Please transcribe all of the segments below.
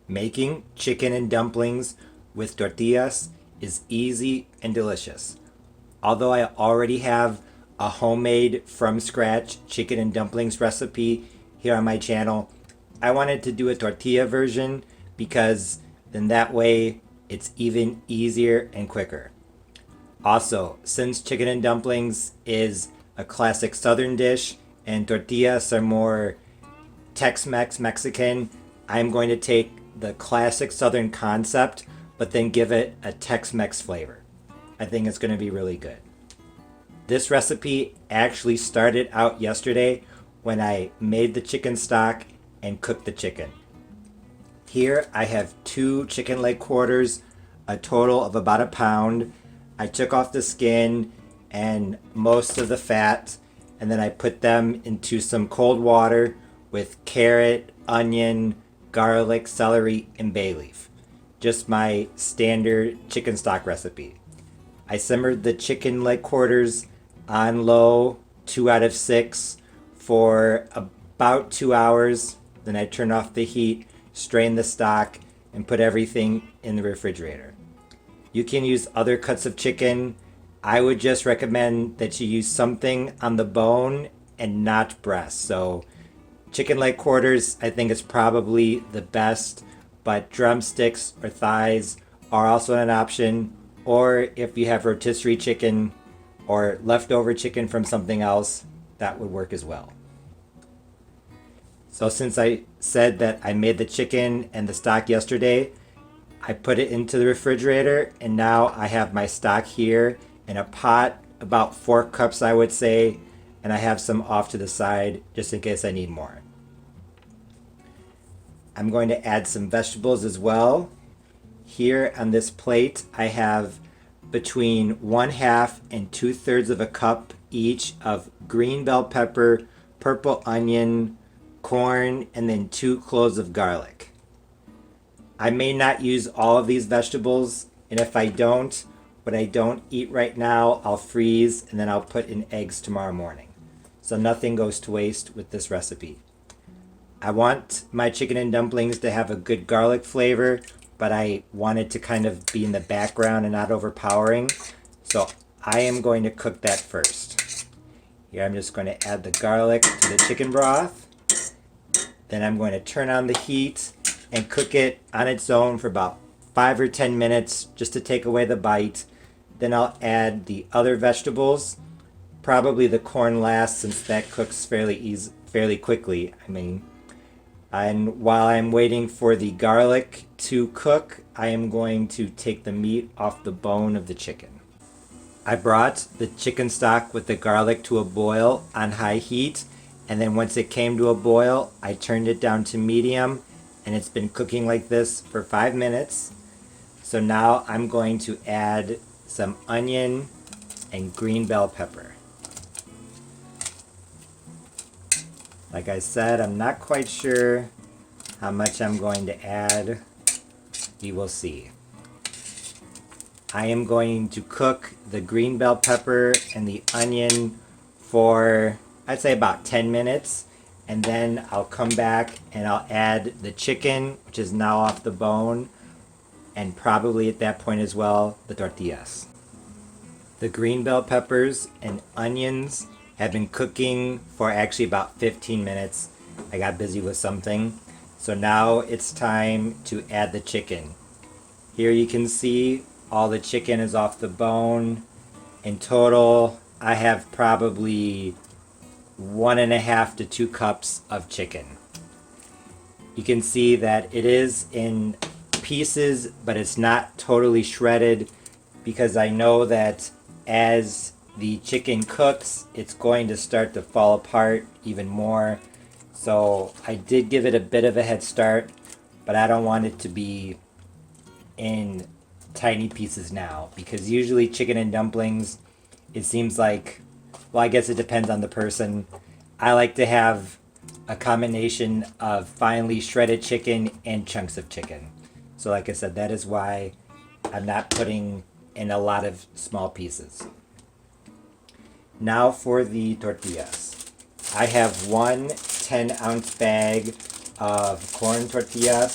Making chicken and dumplings with tortillas is easy and delicious. Although I already have a homemade from scratch chicken and dumplings recipe here on my channel, I wanted to do a tortilla version because then that way it's even easier and quicker. Also, since chicken and dumplings is a classic southern dish and tortillas are more Tex-Mex Mexican, I'm going to take the classic southern concept but then give it a Tex-Mex flavor. I think it's going to be really good. This recipe actually started out yesterday when I made the chicken stock and cooked the chicken. Here I have 2 chicken leg quarters, a total of about a pound. I took off the skin and most of the fat, and then I put them into some cold water with carrot, onion, garlic, celery, and bay leaf. Just my standard chicken stock recipe. I simmered the chicken leg quarters on low, 2 out of 6, for about 2 hours. Then I turned off the heat, strained the stock, and put everything in the refrigerator. You can use other cuts of chicken. I would just recommend that you use something on the bone and not breast. So chicken leg quarters, I think, is probably the best, but drumsticks or thighs are also an option. Or if you have rotisserie chicken or leftover chicken from something else, that would work as well. So since I said that I made the chicken and the stock yesterday, I put it into the refrigerator, and now I have my stock here in a pot, about 4 cups I would say, and I have some off to the side just in case I need more. I'm going to add some vegetables as well. Here on this plate I have between 1/2 and 2/3 of a cup each of green bell pepper, purple onion, corn, and then 2 cloves of garlic. I may not use all of these vegetables, and if I don't, what I don't eat right now, I'll freeze and then I'll put in eggs tomorrow morning. So nothing goes to waste with this recipe. I want my chicken and dumplings to have a good garlic flavor, but I want it to kind of be in the background and not overpowering. So I am going to cook that first. Here I'm just going to add the garlic to the chicken broth. Then I'm going to turn on the heat and cook it on its own for about 5 or 10 minutes just to take away the bite. Then I'll add the other vegetables, probably the corn last since that cooks fairly quickly. And while I'm waiting for the garlic to cook, I am going to take the meat off the bone of the chicken. I brought the chicken stock with the garlic to a boil on high heat, and then once it came to a boil, I turned it down to medium, and it's been cooking like this for 5 minutes. So now I'm going to add some onion and green bell pepper. Like I said, I'm not quite sure how much I'm going to add. We will see. I am going to cook the green bell pepper and the onion for, I'd say, about 10 minutes. And then I'll come back and I'll add the chicken, which is now off the bone, and probably at that point as well, the tortillas. The green bell peppers and onions have been cooking for actually about 15 minutes. I got busy with something. So now it's time to add the chicken. Here you can see all the chicken is off the bone. In total, I have probably 1.5 to 2 cups of chicken. You can see that it is in pieces, but it's not totally shredded because I know that as the chicken cooks, it's going to start to fall apart even more. So I did give it a bit of a head start, but I don't want it to be in tiny pieces now, because usually chicken and dumplings, it seems like, well, I guess it depends on the person. I like to have a combination of finely shredded chicken and chunks of chicken. So like I said, that is why I'm not putting in a lot of small pieces. Now for the tortillas. I have one 10-ounce bag of corn tortillas.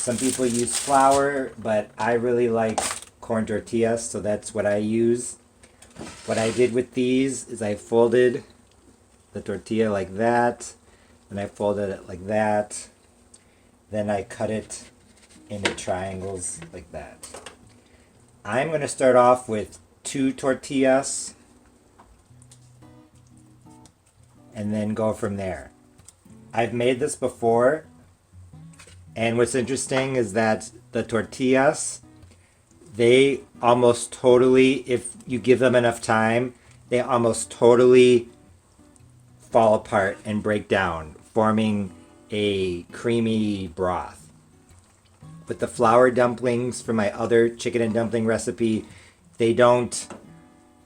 Some people use flour, but I really like corn tortillas, so that's what I use. What I did with these is I folded the tortilla like that, and I folded it like that. Then I cut it into triangles like that. I'm going to start off with 2 tortillas and then go from there. I've made this before, and what's interesting is that the tortillas, they almost totally, if you give them enough time, they almost totally fall apart and break down, forming a creamy broth. With the flour dumplings from my other chicken and dumpling recipe, they don't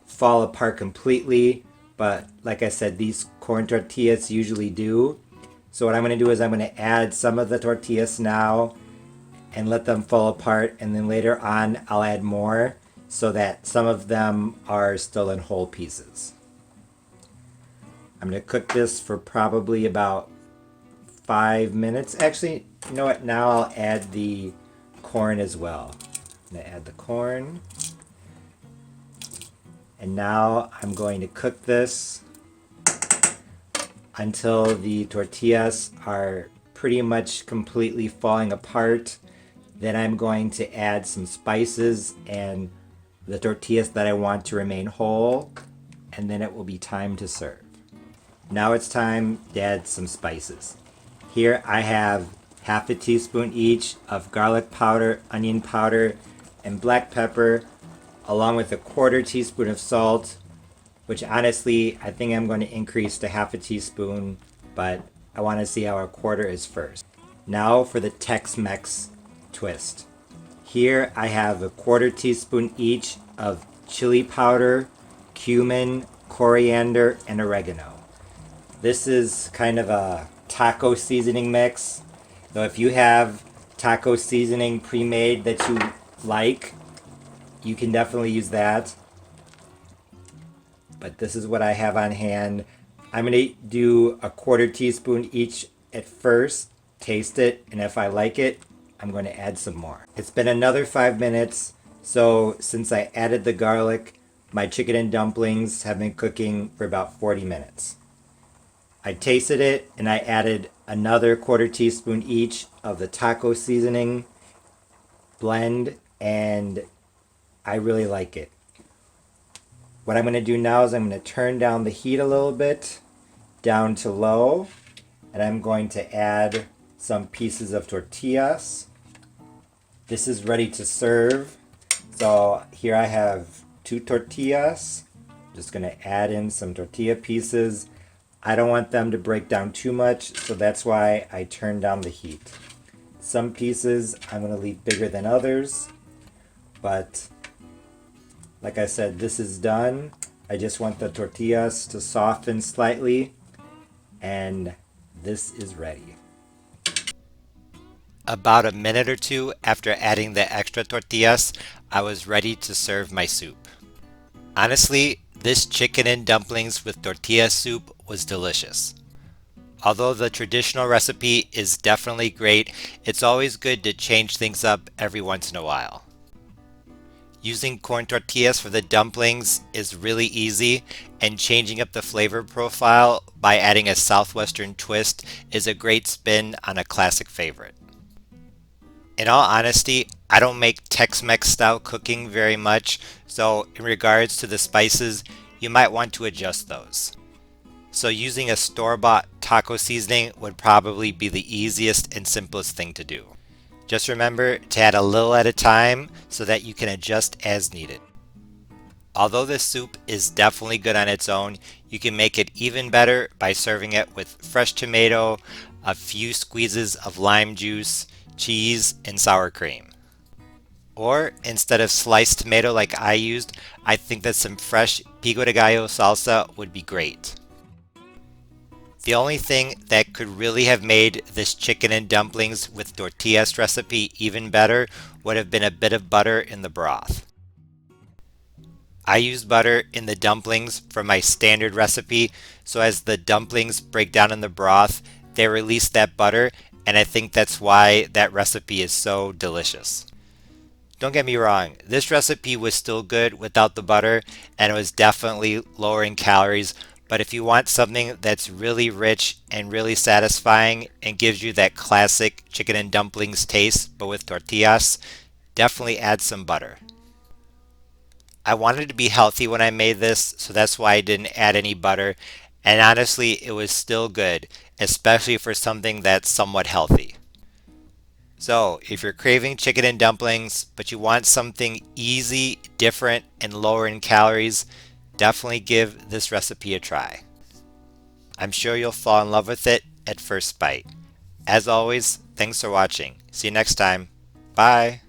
fall apart completely, but like I said, these corn tortillas usually do. So what I'm going to do is I'm going to add some of the tortillas now and let them fall apart, and then later on I'll add more so that some of them are still in whole pieces. I'm going to cook this for probably about 5 minutes. Actually, you know what? Now I'll add the corn as well. I'm going to add the corn. And now I'm going to cook this until the tortillas are pretty much completely falling apart. Then I'm going to add some spices and the tortillas that I want to remain whole, and then it will be time to serve. Now it's time to add some spices. Here I have half a teaspoon each of garlic powder, onion powder, and black pepper, along with a 1/4 teaspoon of salt, which honestly I think I'm going to increase to half a teaspoon, but I want to see how a 1/4 is first. Now for the Tex-Mex twist. Here I have a 1/4 teaspoon each of chili powder, cumin, coriander, and oregano. This is kind of a taco seasoning mix. So if you have taco seasoning pre-made that you like, you can definitely use that. But this is what I have on hand. I'm going to do a 1/4 teaspoon each at first, taste it, and if I like it, I'm going to add some more. It's been another 5 minutes, so since I added the garlic, my chicken and dumplings have been cooking for about 40 minutes. I tasted it and I added another 1/4 teaspoon each of the taco seasoning blend, and I really like it. What I'm going to do now is I'm going to turn down the heat a little bit, down to low, and I'm going to add some pieces of tortillas. This is ready to serve. So here I have 2 tortillas. Just going to add in some tortilla pieces. I don't want them to break down too much, so that's why I turn down the heat. Some pieces I'm going to leave bigger than others, but like I said, this is done. I just want the tortillas to soften slightly, and this is ready. About a minute or two after adding the extra tortillas, I was ready to serve my soup. Honestly, this chicken and dumplings with tortilla soup was delicious. Although the traditional recipe is definitely great, it's always good to change things up every once in a while. Using corn tortillas for the dumplings is really easy, and changing up the flavor profile by adding a southwestern twist is a great spin on a classic favorite. In all honesty, I don't make Tex-Mex style cooking very much, so in regards to the spices, you might want to adjust those. So using a store-bought taco seasoning would probably be the easiest and simplest thing to do. Just remember to add a little at a time so that you can adjust as needed. Although this soup is definitely good on its own, you can make it even better by serving it with fresh tomato, a few squeezes of lime juice, cheese, and sour cream. Or instead of sliced tomato like I used, I think that some fresh pico de gallo salsa would be great. The only thing that could really have made this chicken and dumplings with tortillas recipe even better would have been a bit of butter in the broth. I used butter in the dumplings for my standard recipe, so as the dumplings break down in the broth, they release that butter and I think that's why that recipe is so delicious. Don't get me wrong, this recipe was still good without the butter, and it was definitely lower in calories. But if you want something that's really rich and really satisfying and gives you that classic chicken and dumplings taste, but with tortillas, definitely add some butter. I wanted to be healthy when I made this, so that's why I didn't add any butter. And honestly, it was still good, especially for something that's somewhat healthy. So, if you're craving chicken and dumplings, but you want something easy, different, and lower in calories, definitely give this recipe a try. I'm sure you'll fall in love with it at first bite. As always, thanks for watching. See you next time. Bye.